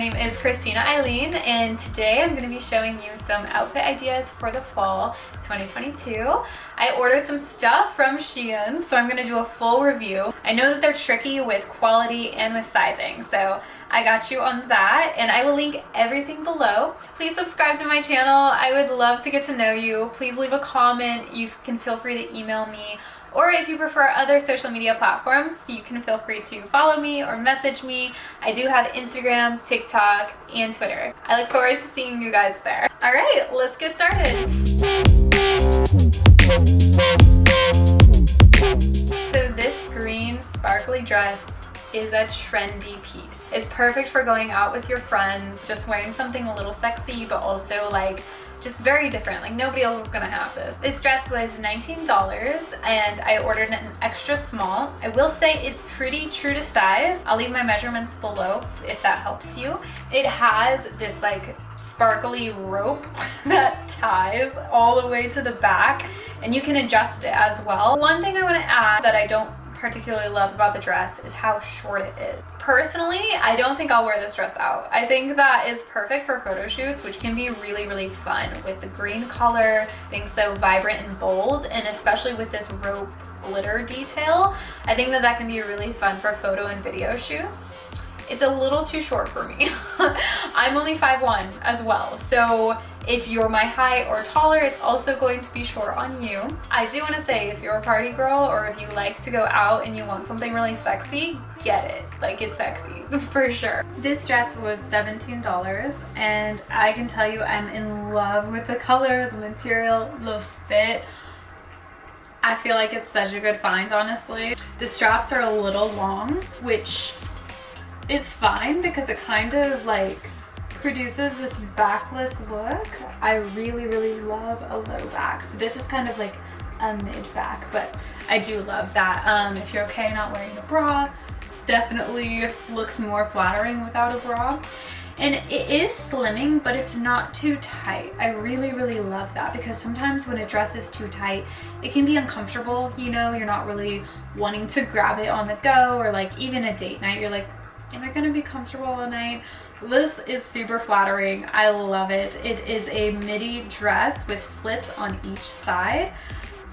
name is Christina Eileen, and today I'm going to be showing you some outfit ideas for the fall 2022. I ordered some stuff from Shein, so I'm going to do a full review. I know that they're tricky with quality and with sizing, so I got you on that, and I will link everything below. Please subscribe to my channel. I would love to get to know you. Please leave a comment. You can feel free to email me. Or if you prefer other social media platforms, you can feel free to follow me or message me. I do have Instagram, TikTok, and Twitter. I look forward to seeing you guys there. All right, let's get started. So this green sparkly dress is a trendy piece. It's perfect for going out with your friends, just wearing something a little sexy, but also like just very different. Like nobody else is gonna have this. This dress was $19 and I ordered an extra small. I will say it's pretty true to size. I'll leave my measurements below if that helps you. It has this like sparkly rope that ties all the way to the back, and you can adjust it as well. One thing I want to add that I don't particularly love about the dress is how short it is. Personally, I don't think I'll wear this dress out. I think that it's perfect for photo shoots, which can be really, really fun with the green color being so vibrant and bold, and especially with this rope glitter detail. I think that can be really fun for photo and video shoots. It's a little too short for me. I'm only 5'1" as well, so if you're my height or taller, it's also going to be short on you. I do want to say, if you're a party girl or if you like to go out and you want something really sexy, get it. Like, it's sexy for sure. This dress was $17 and I can tell you I'm in love with the color, the material, the fit. I feel like it's such a good find, honestly. The straps are a little long, which is fine because it kind of like produces this backless look. I really, really love a low back. So this is kind of like a mid back, but I do love that. If you're okay not wearing a bra, this definitely looks more flattering without a bra. And it is slimming, but it's not too tight. I really, really love that because sometimes when a dress is too tight, it can be uncomfortable. You know, you're not really wanting to grab it on the go, or like even a date night, you're like, am I gonna be comfortable all night? This is super flattering. I love it. It is a midi dress with slits on each side,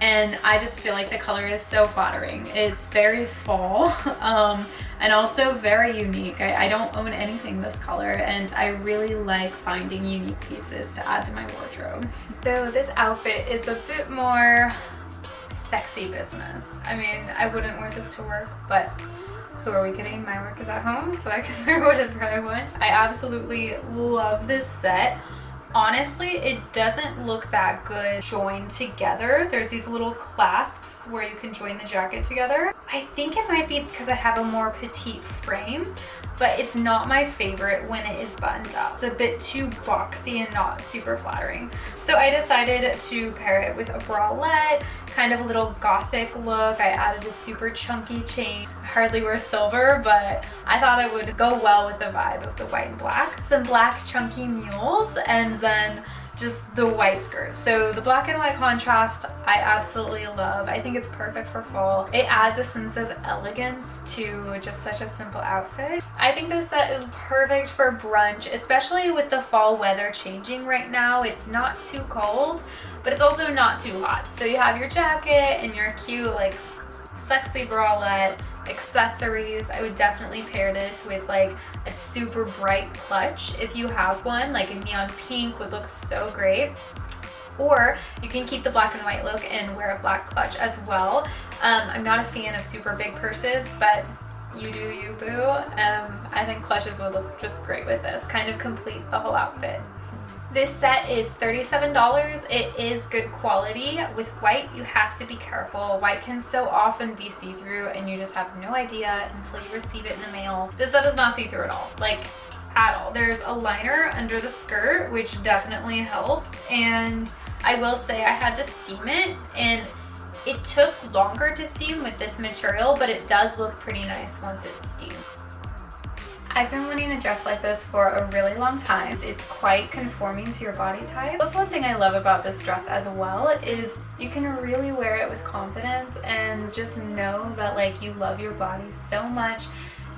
and I just feel like the color is so flattering. It's very fall, and also very unique. I don't own anything this color, and I really like finding unique pieces to add to my wardrobe. So this outfit is a bit more sexy business. I mean, I wouldn't wear this to work, but who are we kidding? My work is at home, so I can wear whatever I want. I absolutely love this set. Honestly, it doesn't look that good joined together. There's these little clasps where you can join the jacket together. I think it might be because I have a more petite frame, but it's not my favorite when it is buttoned up. It's a bit too boxy and not super flattering. So I decided to pair it with a bralette, kind of a little gothic look. I added a super chunky chain. I hardly wear silver, but I thought it would go well with the vibe of the white and black. Some black chunky mules, and then just the white skirt. So the black and white contrast I absolutely love. I think it's perfect for fall. It adds a sense of elegance to just such a simple outfit. I think this set is perfect for brunch, especially with the fall weather changing right now. It's not too cold, but it's also not too hot. So you have your jacket and your cute like sexy bralette, accessories. I would definitely pair this with like a super bright clutch if you have one. Like a neon pink would look so great. Or you can keep the black and white look and wear a black clutch as well. I'm not a fan of super big purses, but you do you, boo. I think clutches would look just great with this. Kind of complete the whole outfit. This set is $37. It is good quality. With white, you have to be careful. White can so often be see-through and you just have no idea until you receive it in the mail. This set is not see-through at all, like at all. There's a liner under the skirt, which definitely helps. And I will say I had to steam it, and it took longer to steam with this material, but it does look pretty nice once it's steamed. I've been wanting a dress like this for a really long time. It's quite conforming to your body type. That's one thing I love about this dress as well, is you can really wear it with confidence and just know that like you love your body so much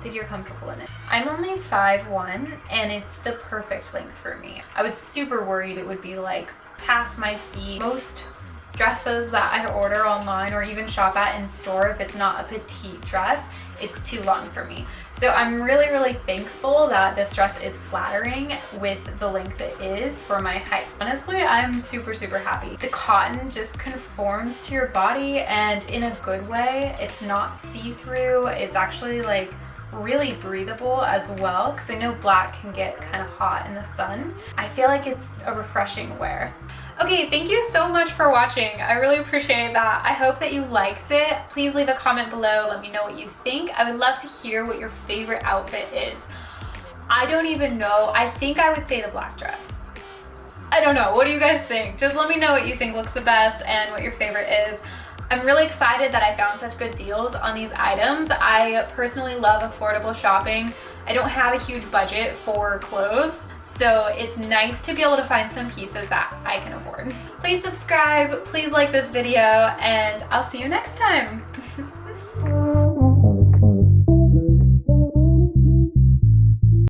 that you're comfortable in it. I'm only 5'1" and it's the perfect length for me. I was super worried it would be like past my feet. Most dresses that I order online or even shop at in store, if it's not a petite dress, it's too long for me. So I'm really thankful that this dress is flattering with the length it is for my height. Honestly, I'm super happy. The cotton just conforms to your body and in a good way. It's not see-through. It's actually like really breathable as well, because I know black can get kind of hot in the sun. I feel like it's a refreshing wear. Okay, thank you so much for watching. I really appreciate that. I hope that you liked it. Please leave a comment below. Let me know what you think. I would love to hear what your favorite outfit is. I don't even know. I think I would say the black dress. I don't know. What do you guys think? Just let me know what you think looks the best and what your favorite is. I'm really excited that I found such good deals on these items. I personally love affordable shopping. I don't have a huge budget for clothes, so it's nice to be able to find some pieces that I can afford. Please subscribe, please like this video, and I'll see you next time.